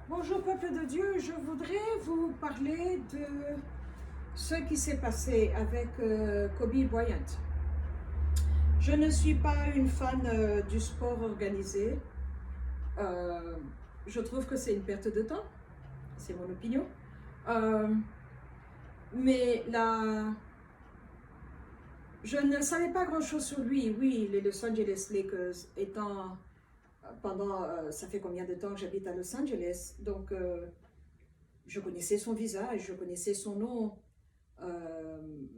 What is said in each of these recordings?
Bonjour peuple de Dieu, je voudrais vous parler de ce qui s'est passé avec Kobe Bryant. Je ne suis pas une fan du sport organisé. Je trouve que c'est une perte de temps, c'est mon opinion. Mais je ne savais pas grand-chose sur lui. Oui, les Los Angeles Lakers étant ça fait combien de temps que j'habite à Los Angeles, donc je connaissais son visage, je connaissais son nom,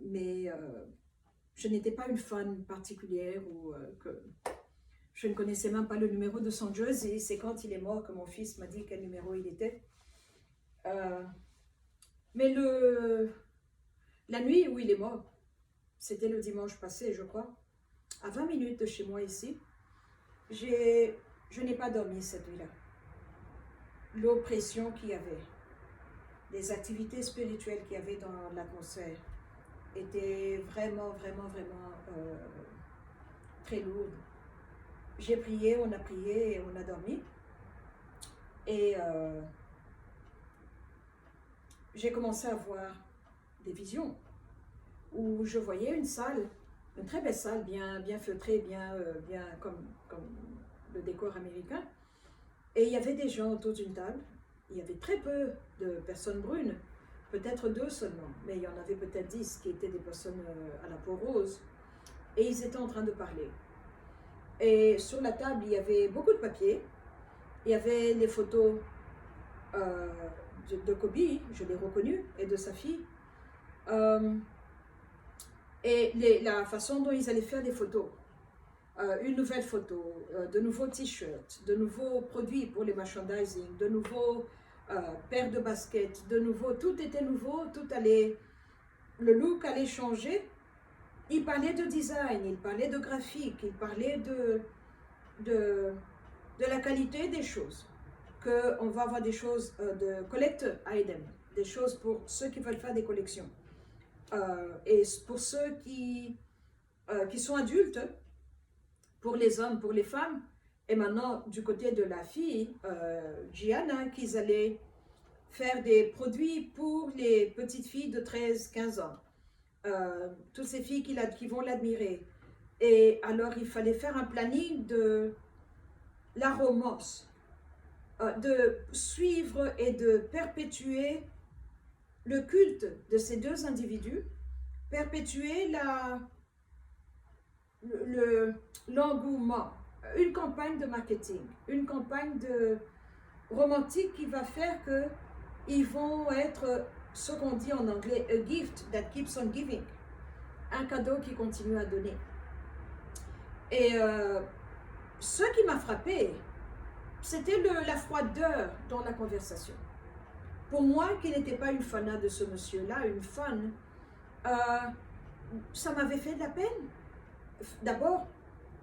mais je n'étais pas une fan particulière ou que je ne connaissais même pas le numéro de son jersey. C'est quand il est mort que mon fils m'a dit quel numéro il était. Mais la nuit où il est mort, c'était le dimanche passé, je crois, à 20 minutes de chez moi ici, je n'ai pas dormi cette nuit-là. L'oppression qu'il y avait, les activités spirituelles qu'il y avait dans l'atmosphère étaient vraiment très lourdes. J'ai prié, on a prié et on a dormi. Et j'ai commencé à voir des visions où je voyais une salle, une très belle salle, bien feutrée, bien comme le décor américain. Et il y avait des gens autour d'une table. Il y avait très peu de personnes brunes, peut-être 2 seulement, mais il y en avait peut-être 10 qui étaient des personnes à la peau rose. Et ils étaient en train de parler. Et sur la table, il y avait beaucoup de papiers. Il y avait les photos de Kobe, je l'ai reconnu, et de sa fille. Et la façon dont ils allaient faire des photos. Une nouvelle photo, de nouveaux t-shirts, de nouveaux produits pour les merchandising, de nouveaux paires de baskets, de nouveau, tout était nouveau, le look allait changer. Il parlait de design, il parlait de graphique, il parlait de la qualité des choses, qu'on va avoir des choses de collect item, des choses pour ceux qui veulent faire des collections. Et pour ceux qui sont adultes, pour les hommes, pour les femmes, et maintenant du côté de la fille, Gianna, qu'ils allaient faire des produits pour les petites filles de 13-15 ans. Toutes ces filles qui vont l'admirer. Et alors il fallait faire un planning de la romance, de suivre et de perpétuer le culte de ces 2 individus, perpétuer l'engouement, une campagne de marketing, une campagne romantique qui va faire qu'ils vont être ce qu'on dit en anglais, a gift that keeps on giving, un cadeau qui continue à donner. Et ce qui m'a frappé, c'était la froideur dans la conversation. Pour moi, qui n'était pas une fanat de ce monsieur-là, une fan, ça m'avait fait de la peine. D'abord,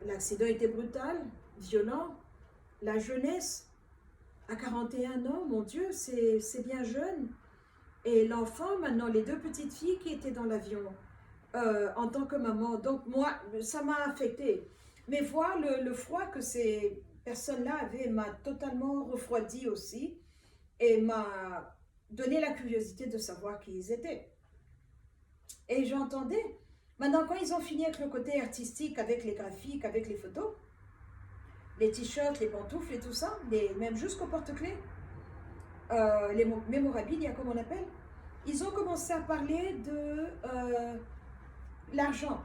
l'accident était brutal, violent, la jeunesse, à 41 ans, mon Dieu, c'est bien jeune. Et l'enfant, maintenant, les 2 petites filles qui étaient dans l'avion, en tant que maman. Donc moi, ça m'a affectée. Mais voir le froid que ces personnes-là avaient m'a totalement refroidi aussi et m'a donné la curiosité de savoir qui ils étaient. Et j'entendais, maintenant quand ils ont fini avec le côté artistique, avec les graphiques, avec les photos, les t-shirts, les pantoufles et tout ça, même jusqu'au porte-clés, les mémorabilia comme on appelle, ils ont commencé à parler de l'argent,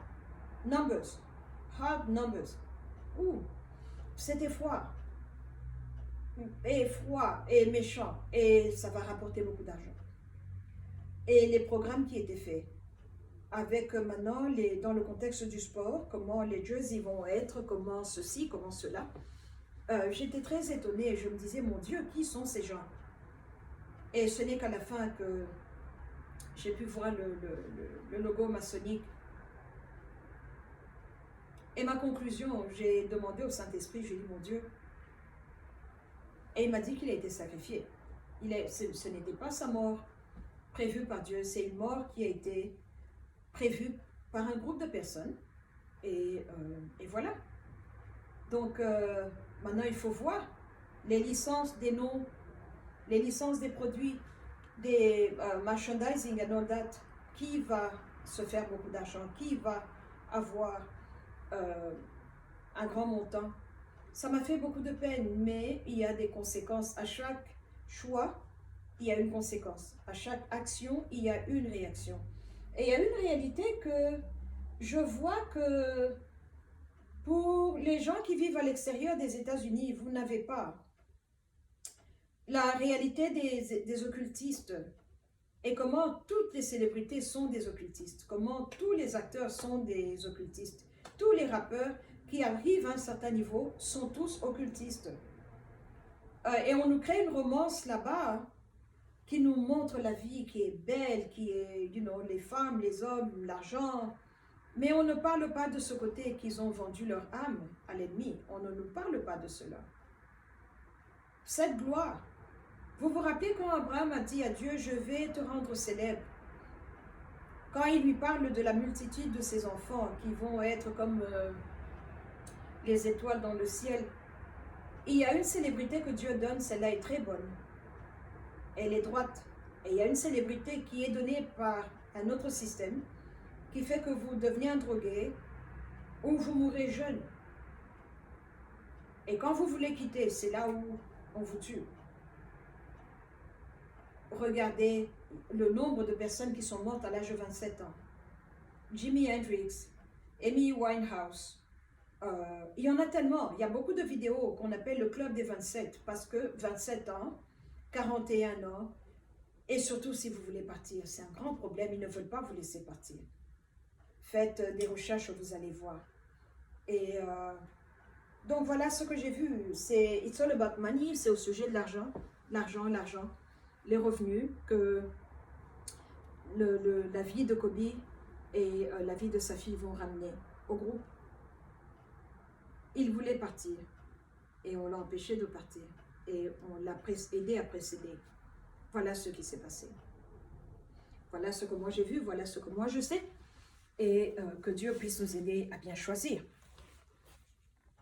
numbers, hard numbers. C'était froid et méchant, et ça va rapporter beaucoup d'argent. Et les programmes qui étaient faits, avec maintenant, dans le contexte du sport, comment les jerseys vont être, comment ceci, comment cela. J'étais très étonnée et je me disais, mon Dieu, qui sont ces gens? Et ce n'est qu'à la fin que j'ai pu voir le logo maçonnique. Et ma conclusion, j'ai demandé au Saint-Esprit, j'ai dit, mon Dieu, et il m'a dit qu'il a été sacrifié. Ce n'était pas sa mort prévue par Dieu, c'est une mort qui a été prévue par un groupe de personnes. Et voilà. Donc, maintenant, il faut voir les licences des noms les licences des produits, des merchandising and all that, qui va se faire beaucoup d'argent, qui va avoir un grand montant. Ça m'a fait beaucoup de peine, mais il y a des conséquences. À chaque choix, il y a une conséquence. À chaque action, il y a une réaction. Et il y a une réalité que je vois que pour les gens qui vivent à l'extérieur des États-Unis, vous n'avez pas la réalité des occultistes et comment toutes les célébrités sont des occultistes, comment tous les acteurs sont des occultistes. Tous les rappeurs qui arrivent à un certain niveau sont tous occultistes. Et on nous crée une romance là-bas qui nous montre la vie qui est belle, qui est, les femmes, les hommes, l'argent. Mais on ne parle pas de ce côté qu'ils ont vendu leur âme à l'ennemi. On ne nous parle pas de cela. Cette gloire. Vous vous rappelez quand Abraham a dit à Dieu, je vais te rendre célèbre. Quand il lui parle de la multitude de ses enfants qui vont être comme les étoiles dans le ciel, il y a une célébrité que Dieu donne, celle-là est très bonne. Elle est droite. Et il y a une célébrité qui est donnée par un autre système qui fait que vous devenez un drogué ou vous mourrez jeune. Et quand vous voulez quitter, c'est là où on vous tue. Regardez le nombre de personnes qui sont mortes à l'âge de 27 ans. Jimi Hendrix, Amy Winehouse, il y en a tellement. Il y a beaucoup de vidéos qu'on appelle le club des 27 parce que 27 ans, 41 ans, et surtout si vous voulez partir, c'est un grand problème, ils ne veulent pas vous laisser partir. Faites des recherches, vous allez voir. Et donc voilà ce que j'ai vu, c'est It's all about money, c'est au sujet de l'argent, l'argent, les revenus que la vie de Kobe et la vie de sa fille vont ramener au groupe. Il voulait partir et on l'a empêché de partir et on l'a aidé à précéder. Voilà ce qui s'est passé. Voilà ce que moi j'ai vu, voilà ce que moi je sais et que Dieu puisse nous aider à bien choisir.